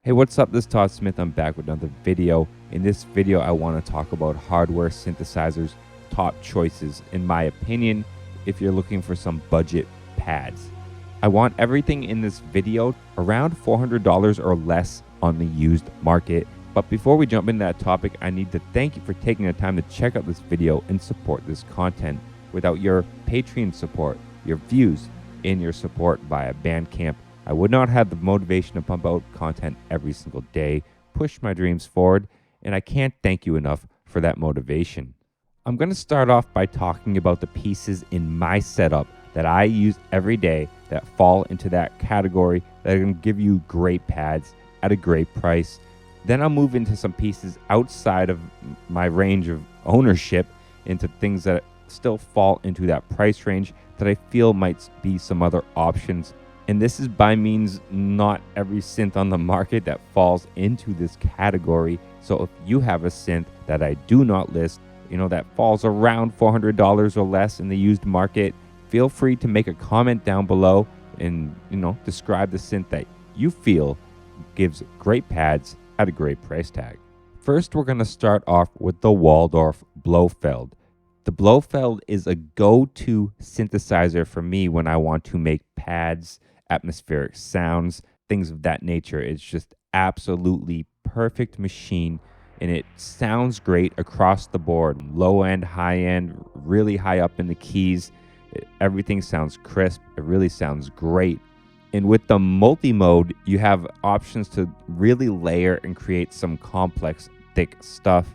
Hey, what's up? This is Todd Smith. I'm back with another video. In this video, I want to talk about hardware synthesizers, top choices, in my opinion, if you're looking for some budget pads. I want everything in this video around $400 or less on the used market. But before we jump into that topic, I need to thank you for taking the time to check out this video and support this content. Without your Patreon support, your views, and your support via Bandcamp, I would not have the motivation to pump out content every single day, push my dreams forward, and I can't thank you enough for that motivation. I'm going to start off by talking about the pieces in my setup that I use every day that fall into that category that are going to give you great pads at a great price. Then I'll move into some pieces outside of my range of ownership into things that still fall into that price range that I feel might be some other options. And this is by means not every synth on the market that falls into this category. So if you have a synth that I do not list, that falls around $400 or less in the used market, feel free to make a comment down below and, describe the synth that you feel gives great pads at a great price tag. First, we're going to start off with the Waldorf Blofeld. The Blofeld is a go-to synthesizer for me when I want to make pads, atmospheric sounds, things of that nature. It's just absolutely perfect machine, and it sounds great across the board. Low end, high end, really high up in the keys. Everything sounds crisp. It really sounds great. And with the multi-mode, you have options to really layer and create some complex, thick stuff.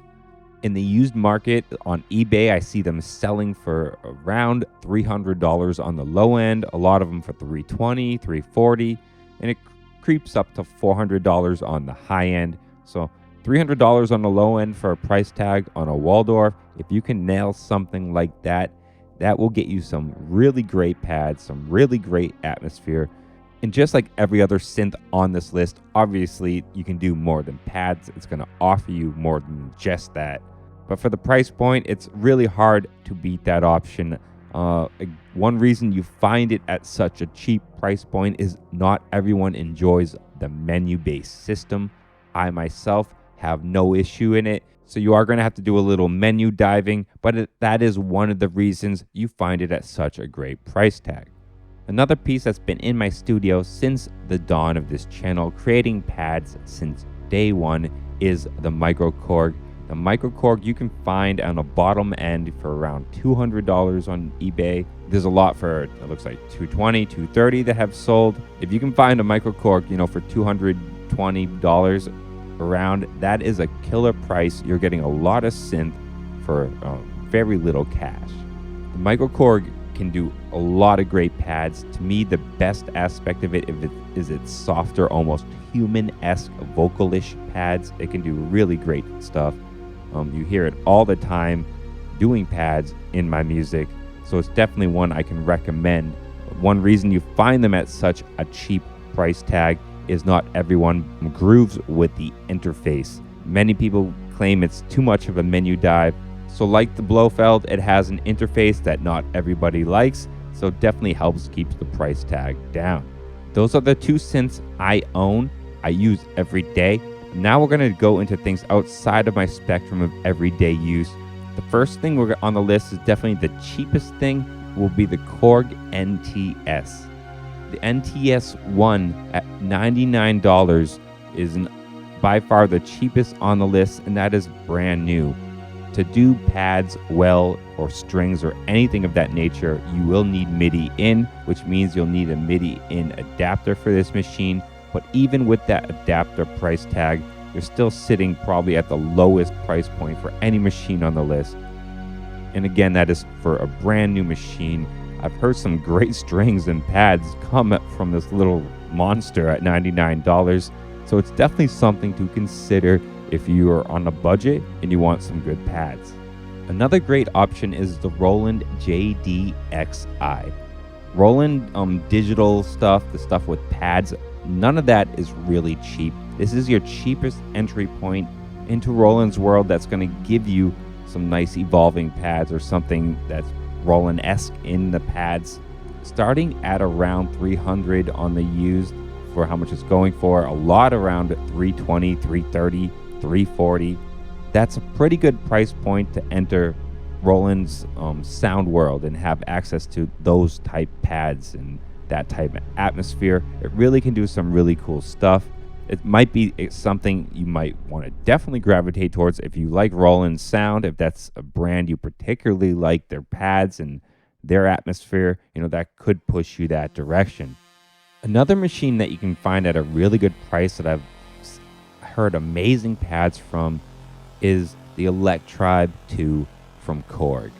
In the used market on eBay, I see them selling for around $300 on the low end, a lot of them for $320, $340, and it creeps up to $400 on the high end. So $300 on the low end for a price tag on a Waldorf. If you can nail something like that, that will get you some really great pads, some really great atmosphere. And just like every other synth on this list, obviously you can do more than pads. It's going to offer you more than just that. But for the price point, it's really hard to beat that option. One reason you find it at such a cheap price point is not everyone enjoys the menu-based system. I myself have no issue in it. So you are going to have to do a little menu diving, but that is one of the reasons you find it at such a great price tag. Another piece that's been in my studio since the dawn of this channel, creating pads since day one, is the MicroKorg. The MicroKorg you can find on the bottom end for around $200 on eBay. There's a lot for, it looks like $220, $230 that have sold. If you can find a MicroKorg, for $220 around, that is a killer price. You're getting a lot of synth for very little cash. The MicroKorg can do a lot of great pads. To me, the best aspect of it is its softer, almost human-esque vocalish pads. It can do really great stuff. You hear it all the time doing pads in my music, so it's definitely one I can recommend. One reason you find them at such a cheap price tag is not everyone grooves with the interface. Many people claim it's too much of a menu dive. So like the Blofeld, it has an interface that not everybody likes, so it definitely helps keep the price tag down. Those are the two synths I own, I use every day. Now we're going to go into things outside of my spectrum of everyday use. The first thing we're on the list is definitely the cheapest thing will be the Korg NTS. The NTS 1 at $99 is by far the cheapest on the list, and that is brand new. To do pads well or strings or anything of that nature, you will need MIDI in, which means you'll need a MIDI in adapter for this machine. But even with that adapter price tag, you're still sitting probably at the lowest price point for any machine on the list. And again, that is for a brand new machine. I've heard some great strings and pads come from this little monster at $99. So it's definitely something to consider if you are on a budget and you want some good pads. Another great option is the Roland JDXI. Roland digital stuff, the stuff with pads, none of that is really cheap. This is your cheapest entry point into Roland's world that's going to give you some nice evolving pads or something that's Roland-esque in the pads. Starting at around $300 on the used, for how much it's going for. A lot around 320, 330, 340. That's a pretty good price point to enter Roland's sound world and have access to those type pads and that type of atmosphere. It really can do some really cool stuff. It might be something you might want to definitely gravitate towards if you like Roland's sound, if that's a brand you particularly like, their pads and their atmosphere, that could push you that direction. Another machine that you can find at a really good price that I've heard amazing pads from is the Korgelectribe II from Korg.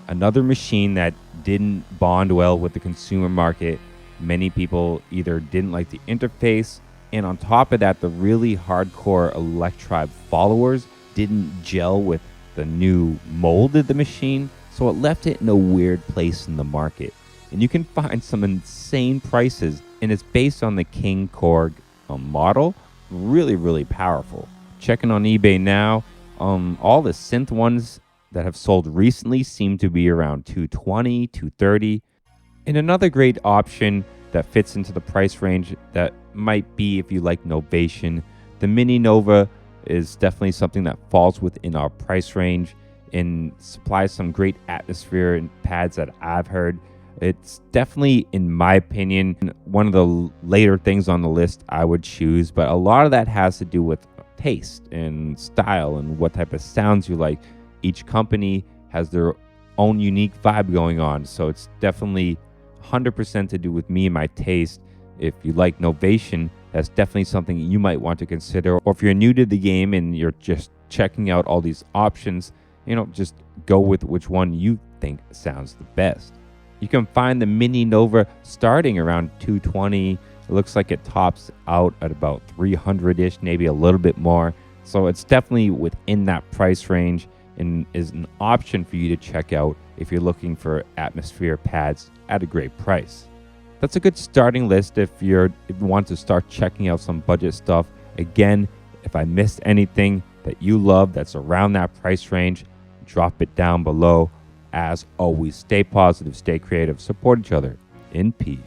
Another machine that didn't bond well with the consumer market. Many people either didn't like the interface, and on top of that, the really hardcore Korgelectribe followers didn't gel with the new mold of the machine, so it left it in a weird place in the market. And you can find some insane prices, and it's based on the King Korg model. Really, really powerful. Checking on eBay now, all the synth ones that have sold recently seem to be around $220, $230. And another great option that fits into the price range that might be if you like Novation. The Mini Nova is definitely something that falls within our price range and supplies some great atmosphere and pads that I've heard. It's definitely, in my opinion, one of the later things on the list I would choose, but a lot of that has to do with taste and style and what type of sounds you like. Each company has their own unique vibe going on, so it's definitely 100% to do with me and my taste. If you like Novation, that's definitely something you might want to consider. Or if you're new to the game and you're just checking out all these options, just go with which one you think sounds the best. You can find the Mini Nova starting around $220. It looks like it tops out at about $300-ish, maybe a little bit more. So it's definitely within that price range and is an option for you to check out if you're looking for atmosphere pads at a great price. That's a good starting list if you want to start checking out some budget stuff. Again, if I missed anything that you love that's around that price range, drop it down below. As always, stay positive, stay creative, support each other. In peace.